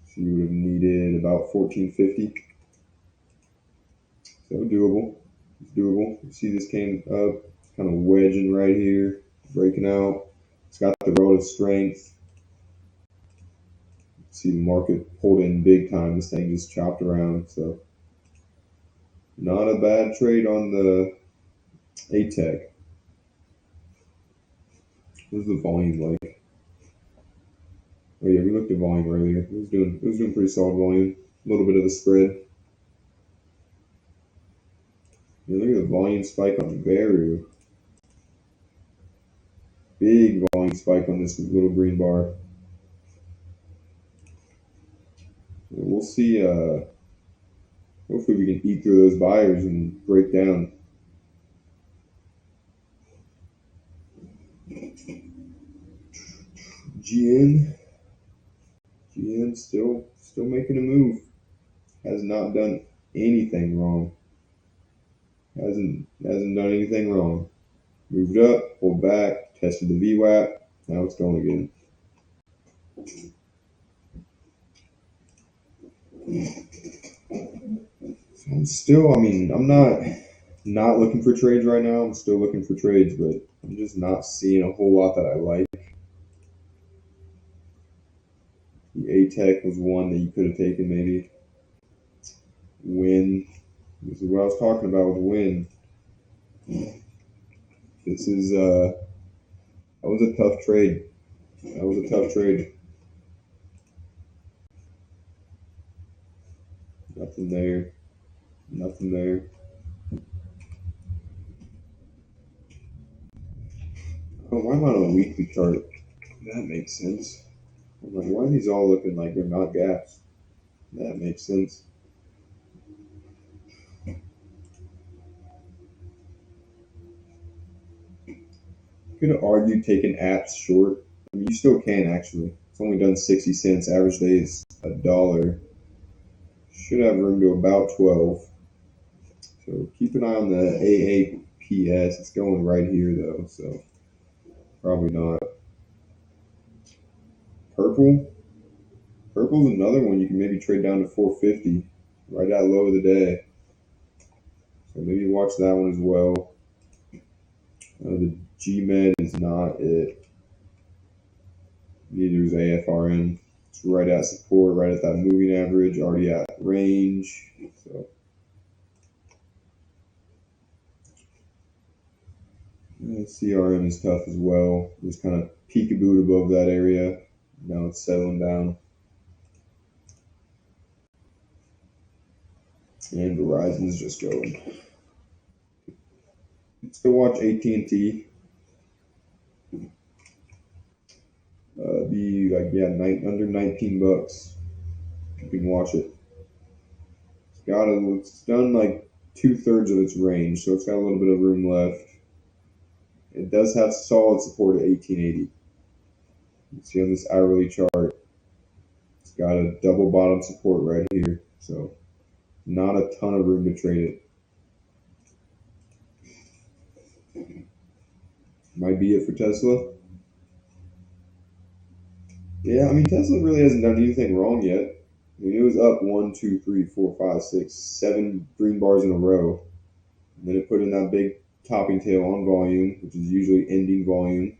So you would have needed about 14.50. So doable. It's doable. You see this came up, kind of wedging right here, breaking out. It's got the relative strength. See the market pulled in big time. This thing just chopped around. So not a bad trade on the A-Tech. What's the volume like? Oh yeah, we looked at volume earlier. It was doing pretty solid volume. A little bit of a spread. Yeah, look at the volume spike on Veru. Big volume spike on this little green bar. We'll see. Hopefully we can eat through those buyers and break down. GN still making a move. Has not done anything wrong. Hasn't done anything wrong. Moved up, pulled back, tested the VWAP. Now it's going again. So I'm still. I mean, I'm not looking for trades right now. I'm still looking for trades, but I'm just not seeing a whole lot that I like. The A-Tech was one that you could have taken maybe. Win. This is what I was talking about with Win. This is that was a tough trade. That was a tough trade. Nothing there. Nothing there. Oh, why am I on a weekly chart? That makes sense. I'm like, why are these all looking like they're not gaps? That makes sense. Could have argued taking apps short. I mean, you still can actually. It's only done 60 cents. Average day is $1. Should have room to about 12. So keep an eye on the AAPS. It's going right here though, so probably not. Purple. Purple's another one you can maybe trade down to 450, right at low of the day. So maybe watch that one as well. The G-Med is not it. Neither is AFRM. It's right at support, right at that moving average, already at range. So CRM is tough as well. Just kind of peekabooed above that area. Now it's settling down. And Verizon's just going. Let's go watch AT&T. Be like under 19 bucks. You can watch it. It's done like 2/3 of its range, so it's got a little bit of room left. It does have solid support at 1880. You can see on this hourly chart, it's got a double bottom support right here, so not a ton of room to trade it. Might be it for Tesla. Yeah, I mean, Tesla really hasn't done anything wrong yet. I mean, it was up 1, 2, 3, 4, 5, 6, 7 green bars in a row. And then it put in that big topping tail on volume, which is usually ending volume.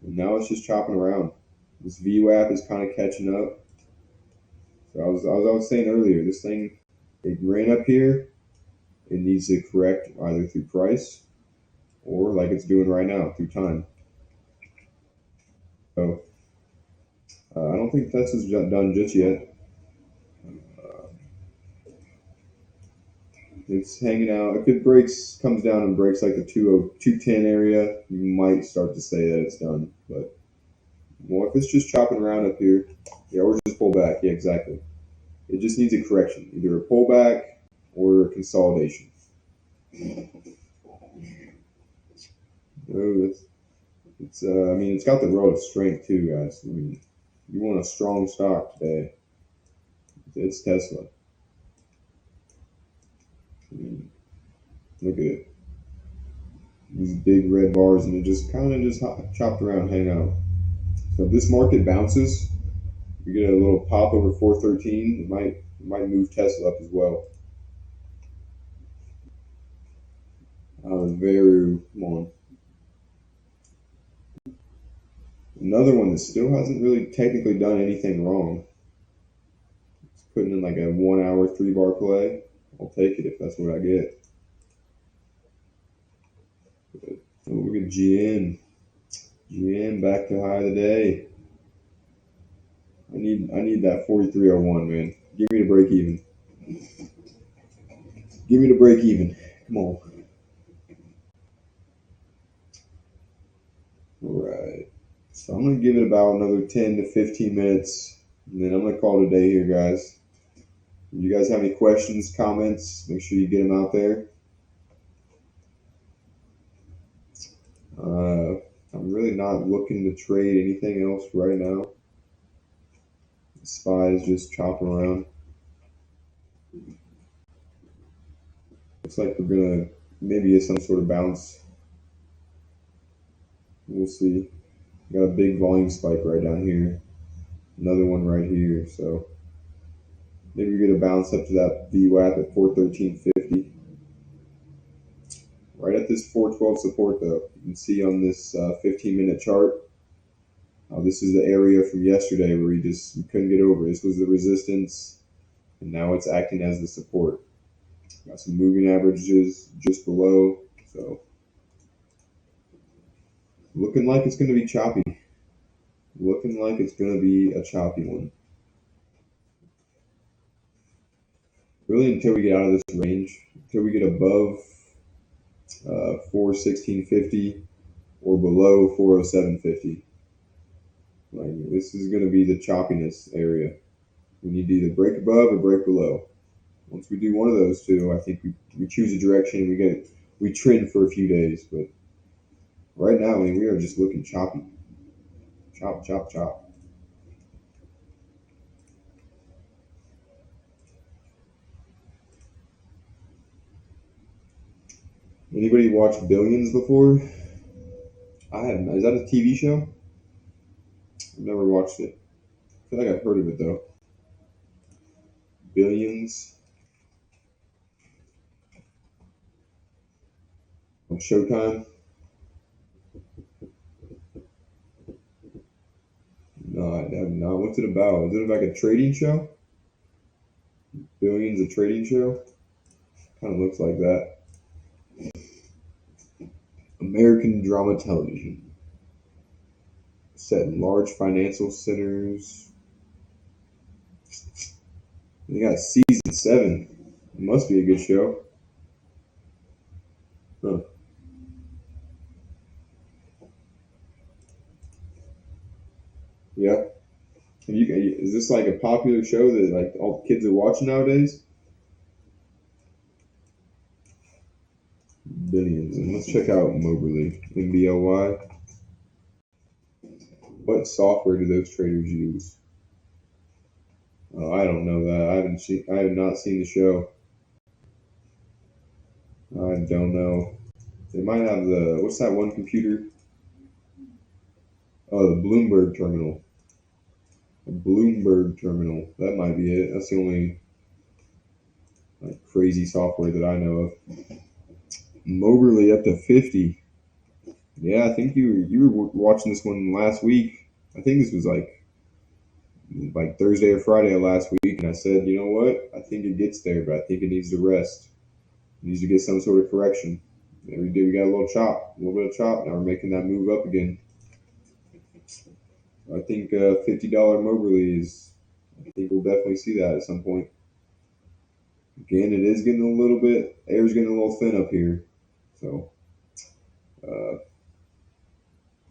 And now it's just chopping around. This VWAP is kind of catching up. So I was saying earlier, this thing, it ran up here. It needs to correct either through price or like it's doing right now through time. So I don't think Tesla's done just yet. It's hanging out. If it comes down and breaks like the 210 area, you might start to say that it's done. But well, if it's just chopping around up here, yeah, or just pull back. Yeah, exactly. It just needs a correction, either a pullback or a consolidation. Oh, I mean, it's got the relative strength too, guys. I mean, you want a strong stock today. It's Tesla. I mean, look at it. These big red bars, and it just kind of just chopped around, hang out. So if this market bounces, you get a little pop over 413, it might move Tesla up as well. Very long. Another one that still hasn't really technically done anything wrong. It's putting in like a 1 hour 3-bar play. I'll take it if that's what I get. Oh, look at GM. GM back to high of the day. I need that 4301, man. Give me the break even. Give me the break even. Come on. All right. So I'm gonna give it about another 10 to 15 minutes, and then I'm gonna call it a day here, guys. If you guys have any questions, comments, make sure you get them out there. I'm really not looking to trade anything else right now. The SPY is just chopping around. Looks like we're gonna maybe get some sort of bounce. We'll see. Got a big volume spike right down here. Another one right here. So maybe we get a bounce up to that VWAP at 413.50. Right at this 412 support though. You can see on this 15-minute chart. This is the area from yesterday where we couldn't get over. This was the resistance, and now it's acting as the support. Got some moving averages just below, so looking like it's going to be choppy. Looking like it's going to be a choppy one. Really, until we get out of this range, until we get above 416.50 or below 407.50. Like, this is going to be the choppiness area. We need to either break above or break below. Once we do one of those two, I think we choose a direction and we trend for a few days. But right now, I mean, we are just looking choppy. Chop, chop, chop. Anybody watched Billions before? I haven't. Is that a TV show? Never watched it. I feel like I've heard of it though. Billions on Showtime. No, I have not. What's it about? Is it like a trading show? Billions, a trading show? Kind of looks like that. American drama television. Set in large financial centers. They got season 7. It must be a good show. Huh. Yeah. Is this like a popular show that like all kids are watching nowadays? Billions. And let's check out Moberly. MBLY. What software do those traders use? Oh, I don't know that. I have not seen the show. I don't know. They might have what's that one computer? Oh, the Bloomberg terminal. A Bloomberg terminal. That might be it. That's the only like crazy software that I know of. Moberly up to 50. Yeah, I think you were watching this one last week. I think this was like Thursday or Friday of last week, and I said, you know what? I think it gets there, but I think it needs to rest. It needs to get some sort of correction. Every day we got a little bit of chop. Now we're making that move up again. I think $50 Moberly is. I think we'll definitely see that at some point. Again, it is getting a little bit. Air's getting a little thin up here, so uh,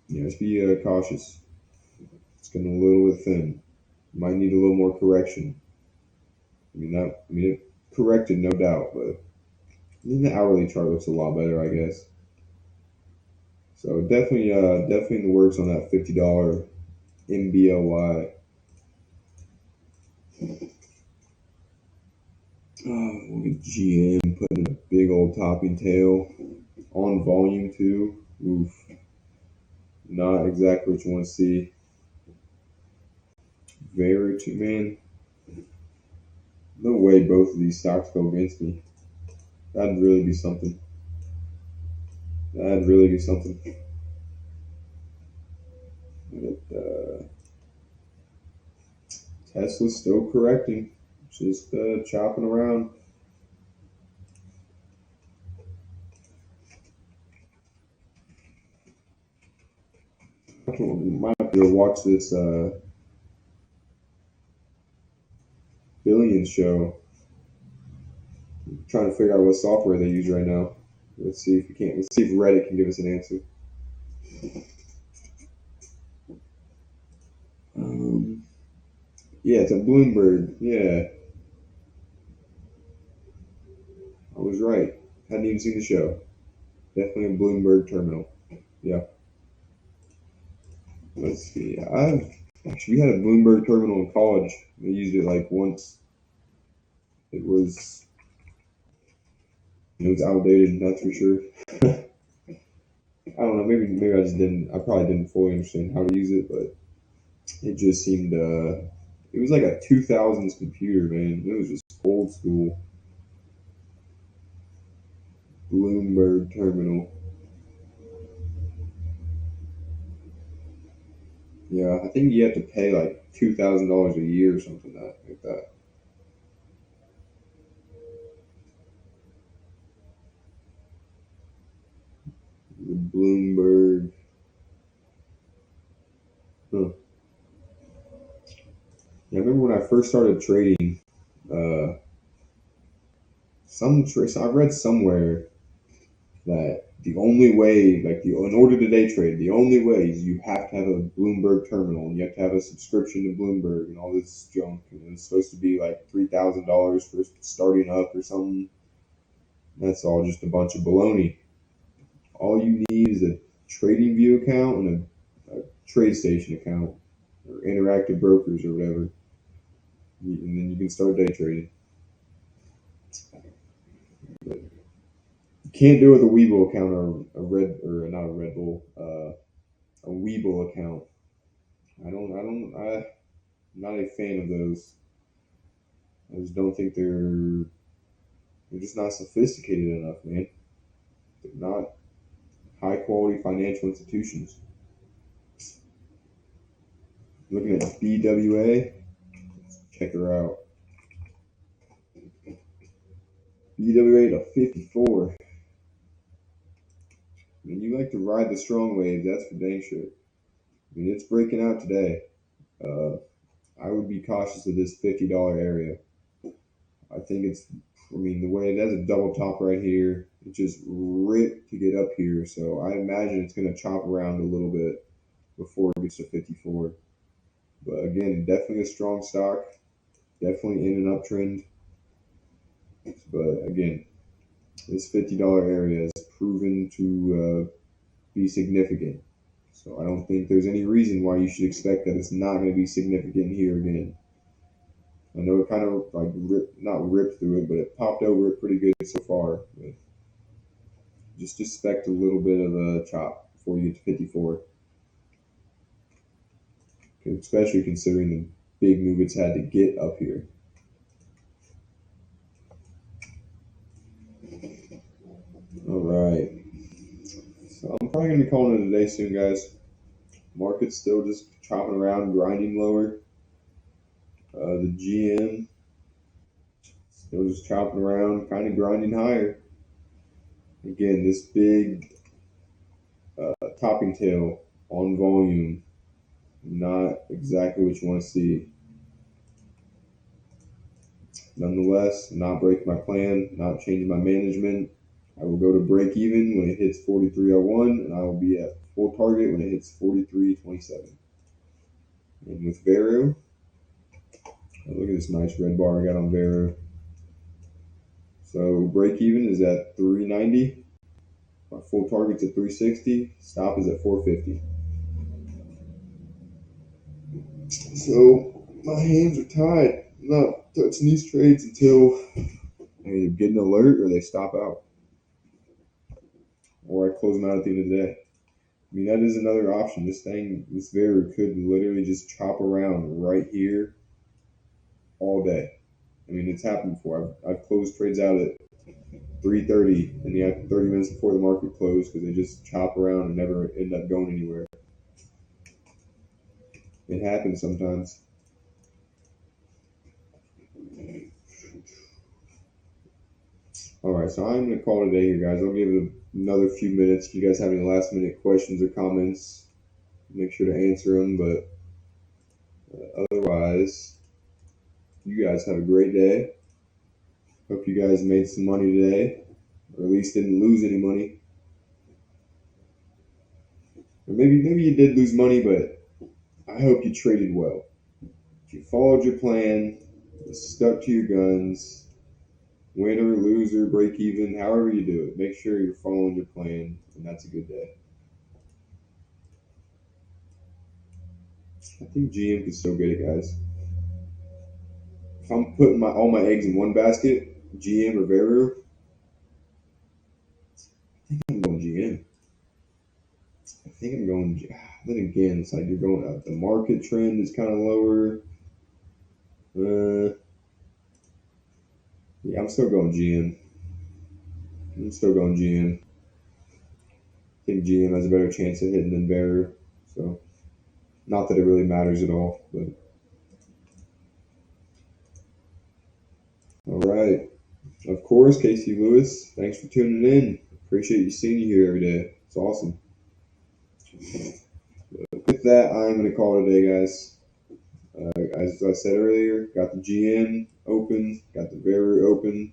just be cautious. It's getting a little bit thin. Might need a little more correction. It corrected, no doubt, but the hourly chart looks a lot better, I guess. So definitely in the works on that $50 MBLY. Look at GM putting a big old topping tail on volume too. Oof, not exactly what you want to see. Very too man. No way both of these stocks go against me. That'd really be something. That'd really be something. But, Tesla's still correcting, just chopping around. Might have to go watch this Billions show. I'm trying to figure out what software they use right now. Let's see if we can. Let's see if Reddit can give us an answer. Yeah, it's a Bloomberg. Yeah, I was right. Hadn't even seen the show. Definitely a Bloomberg terminal. Yeah. Let's see. We had a Bloomberg terminal in college. We used it like once. It was outdated, that's for sure. I don't know. Maybe I just didn't. I probably didn't fully understand how to use it, but it just seemed. It was like a 2000s computer, man. It was just old school. Bloomberg terminal. Yeah, I think you have to pay like $2,000 a year or something like that. The Bloomberg. Huh. Yeah, I remember when I first started trading. Uh, I read somewhere that the only way, in order to day trade, the only way is you have to have a Bloomberg terminal and you have to have a subscription to Bloomberg and all this junk. And it's supposed to be like $3,000 for starting up or something. That's all just a bunch of baloney. All you need is a trading view account and a trade station account or interactive brokers or whatever. And then you can start day trading. You can't do it with a Webull account or a Red or not a Red Bull, a Webull account. I'm not a fan of those. I just don't think they're just not sophisticated enough, man. They're not high quality financial institutions. Looking at BWA, check her out. BWA to 54. I mean, you like to ride the strong wave, that's for dang sure. I mean, it's breaking out today. Uh, I would be cautious of this $50 area. I mean, the way it has a double top right here, it just ripped to get up here. So I imagine it's going to chop around a little bit before it gets to 54. But again, definitely a strong stock, definitely in an uptrend. But again, this $50 area is proven to be significant. So I don't think there's any reason why you should expect that it's not going to be significant here again. I know it kind of like not ripped through it, but it popped over it pretty good so far. But just expect a little bit of a chop before you get to 54. Especially considering the big move it's had to get up here. All right. So I'm probably going to be calling it a day soon, guys. Market's still just chopping around, grinding lower. The GM still just chopping around, kind of grinding higher. Again, this big topping tail on volume, not exactly what you want to see. Nonetheless, not breaking my plan, not changing my management. I will go to break even when it hits 43.01, and I will be at full target when it hits 43.27. And with Vero, look at this nice red bar I got on Vero. So break even is at 390. My full target's at 360. Stop is at 450. So my hands are tied. I'm not touching these trades until I either get an alert or they stop out, or I close them out at the end of the day. I mean, that is another option. This Vero could literally just chop around right here all day. I mean, it's happened before. I've closed trades out at 3:30 and the 30 minutes before the market closed because they just chop around and never end up going anywhere. It happens sometimes. All right, so I'm going to call it a day here, guys. I'll give it another few minutes. If you guys have any last minute questions or comments, make sure to answer them. But otherwise, you guys have a great day. Hope you guys made some money today, or at least didn't lose any money. Or maybe you did lose money, but I hope you traded well. If you followed your plan, stuck to your guns, winner, loser, break even, however you do it, make sure you're following your plan, and that's a good day. I think GM could still get it, guys. If I'm putting all my eggs in one basket, GM or Veru, I think I'm going GM. I think I'm going. Then again, it's like you're going up. The market trend is kind of lower. Yeah, I'm still going GM. I think GM has a better chance of hitting than Veru. So, not that it really matters at all, but all right. Of course, Casey Lewis, thanks for tuning in. Appreciate you seeing you here every day. It's awesome. With that, I'm going to call it a day, guys. As I said earlier, got the GM open, got the Veru open.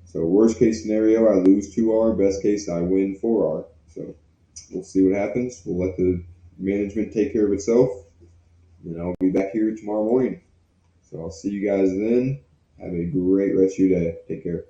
So worst case scenario, I lose 2R. Best case, I win 4R. So we'll see what happens. We'll let the management take care of itself. And I'll be back here tomorrow morning. So I'll see you guys then. Have a great rest of your day. Take care.